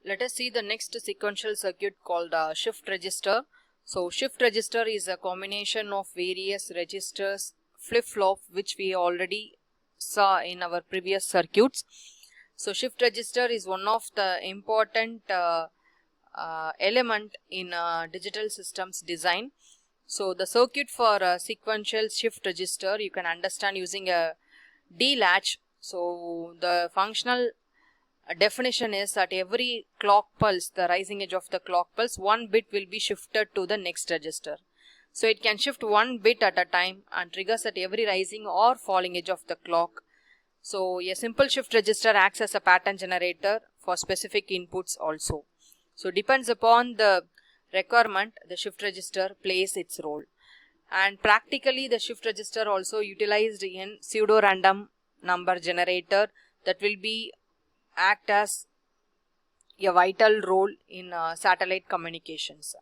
Let us see the next sequential circuit called shift register. So shift register is a combination of various registers flip-flop which we already saw in our previous circuits. So shift register is one of the important element in digital systems design. So the circuit for a sequential shift register you can understand using a D latch. So the functional definition is at every clock pulse, the rising edge of the clock pulse, one bit will be shifted to the next register. So it can shift one bit at a time and triggers at every rising or falling edge of the clock. So a simple shift register acts as a pattern generator for specific inputs also. So depends upon the requirement, the shift register plays its role. And practically the shift register also utilized in pseudo random number generator that will be act as a vital role in satellite communications.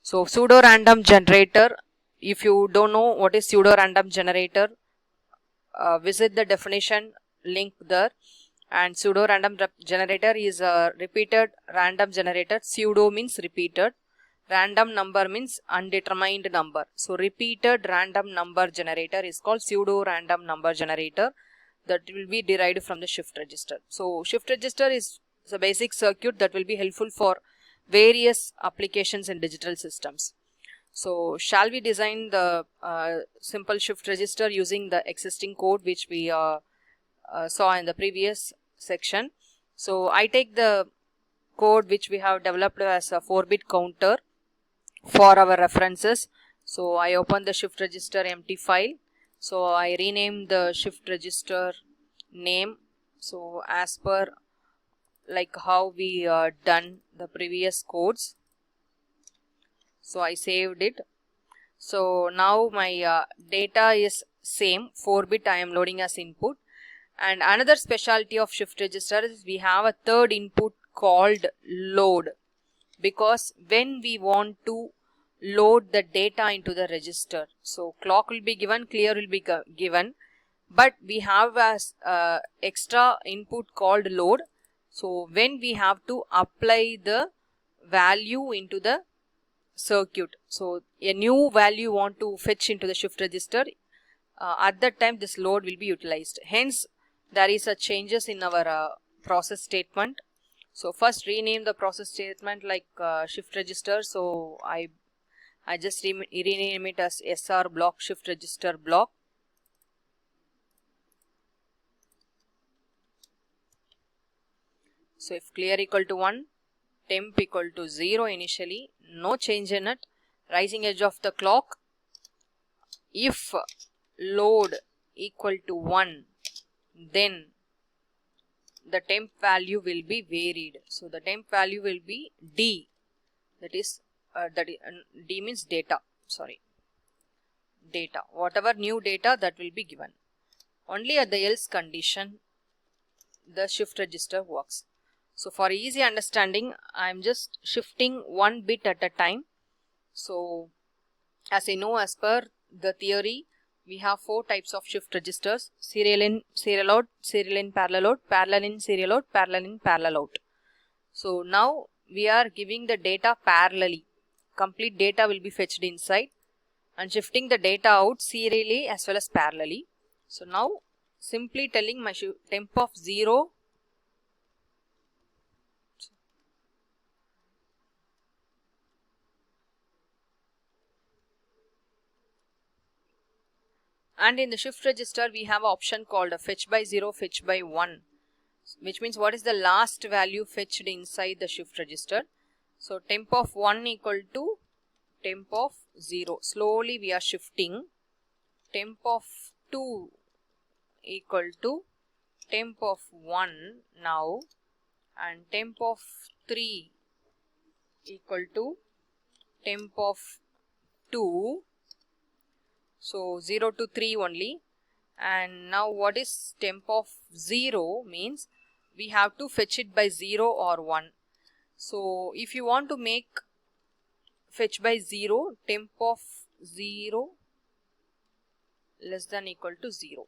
So pseudo random generator, if you don't know what is pseudo random generator, visit the definition link there. And pseudo random generator is a repeated random generator. Pseudo means repeated, random number means undetermined number. So repeated random number generator is called pseudo random number generator, that will be derived from the shift register. So shift register is a basic circuit that will be helpful for various applications in digital systems. So shall we design the simple shift register using the existing code which we saw in the previous section. So I take the code which we have developed as a 4-bit counter for our references. So I open the shift register empty file. So I rename the shift register name. So as per like how we done the previous codes. So I saved it. So now my data is same, 4-bit I am loading as input. And another specialty of shift register is we have a third input called load, because when we want to load the data into the register, so clock will be given, clear will be given, but we have as extra input called load. So when we have to apply the value into the circuit, so a new value want to fetch into the shift register, at that time this load will be utilized. Hence there is a changes in our process statement. So first rename the process statement like shift register. So I just rename it as SR block, shift register block. So if clear equal to 1, temp equal to 0 initially, no change in it. Rising edge of the clock, if load equal to 1, then the temp value will be varied. So the temp value will be D, that is D means data, data, whatever new data that will be given. Only at the else condition the shift register works. So for easy understanding I am just shifting one bit at a time. So as I know, as per the theory, we have 4 types of shift registers: serial in, serial out, serial in, parallel out, parallel in, serial out, parallel in, parallel out. So now we are giving the data parallelly. Complete data will be fetched inside and shifting the data out serially as well as parallelly. So now simply telling my temp of 0, and in the shift register we have an option called a fetch by 0, fetch by 1, which means what is the last value fetched inside the shift register. So temp of 1 equal to temp of 0, slowly we are shifting. Temp of 2 equal to temp of 1 now, and temp of 3 equal to temp of 2. So 0 to 3 only. And now what is temp of 0 means we have to fetch it by 0 or 1. So if you want to make fetch by 0, temp of 0 less than equal to 0.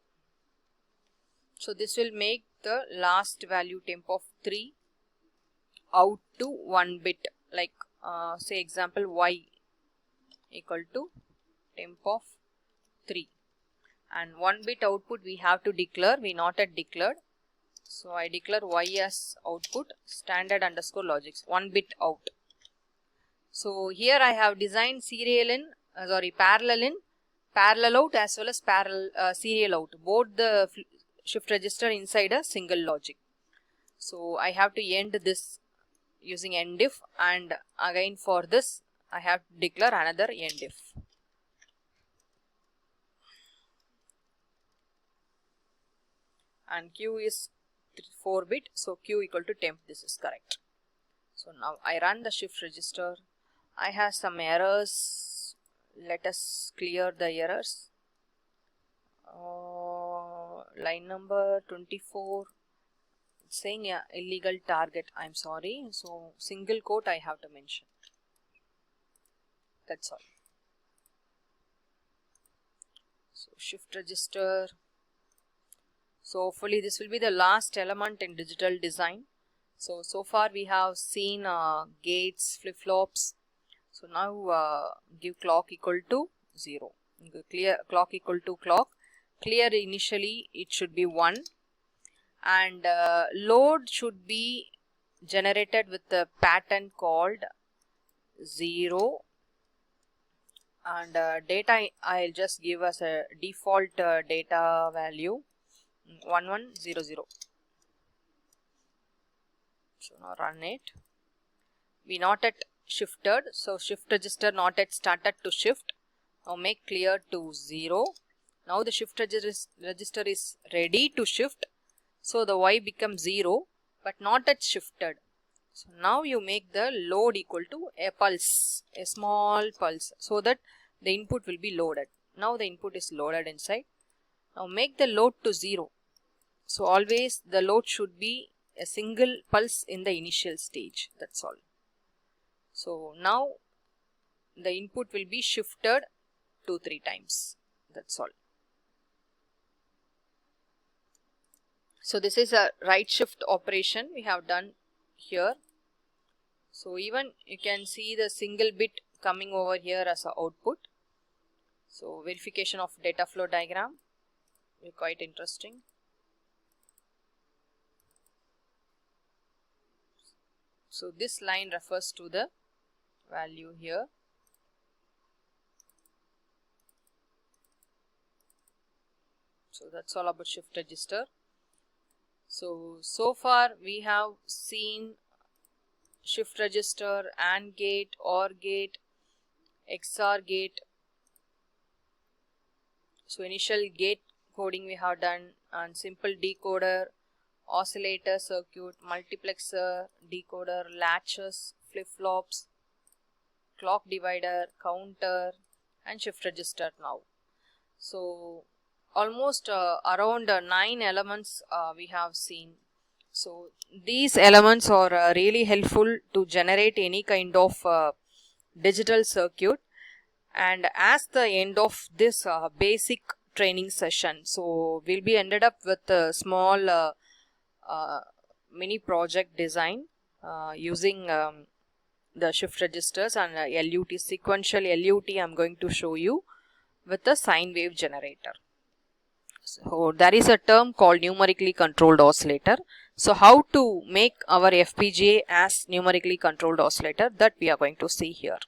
So this will make the last value temp of 3 out to 1 bit, like say example y equal to temp of 3, and 1 bit output we have to declare, we not yet declared. So I declare y as output standard underscore logics 1 bit out. So here I have designed parallel in, parallel out as well as serial out, both the shift register inside a single logic. So I have to end this using end if, and again for this I have to declare another end if. And q is 4 bit, so q equal to temp, this is correct. So now I run the shift register. I have some errors. Let us clear the errors. Line number 24 saying illegal target, I'm sorry, so single quote I have to mention. That's all. So shift register. So hopefully this will be the last element in digital design. So far we have seen gates, flip-flops. So now give clock equal to 0. Clear clock equal to clock. Clear initially it should be 1. And load should be generated with the pattern called 0. And data I'll just give us a default data value 1100. So now run it. We not yet shifted, so shift register not yet started to shift. Now make clear to 0. Now the shift register is ready to shift, so the y becomes 0 but not yet shifted. So now you make the load equal to a pulse, a small pulse, so that the input will be loaded. Now the input is loaded inside. Now make the load to 0. So always the load should be a single pulse in the initial stage, that's all. So now the input will be shifted 2-3 times, that's all. So this is a right shift operation we have done here. So even you can see the single bit coming over here as an output. So verification of data flow diagram is quite interesting. So this line refers to the value here. So that's all about shift register. So far we have seen shift register, AND gate, OR gate, XOR gate. So initial gate coding we have done, and simple decoder, oscillator circuit, multiplexer, decoder, latches, flip-flops, clock divider, counter, and shift register now. So almost around 9 elements we have seen. So these elements are really helpful to generate any kind of digital circuit. And as the end of this basic training session, so we'll be ended up with a small mini project design using the shift registers and LUT, sequential LUT I'm going to show you with the sine wave generator. So there is a term called numerically controlled oscillator. So how to make our FPGA as numerically controlled oscillator, that we are going to see here.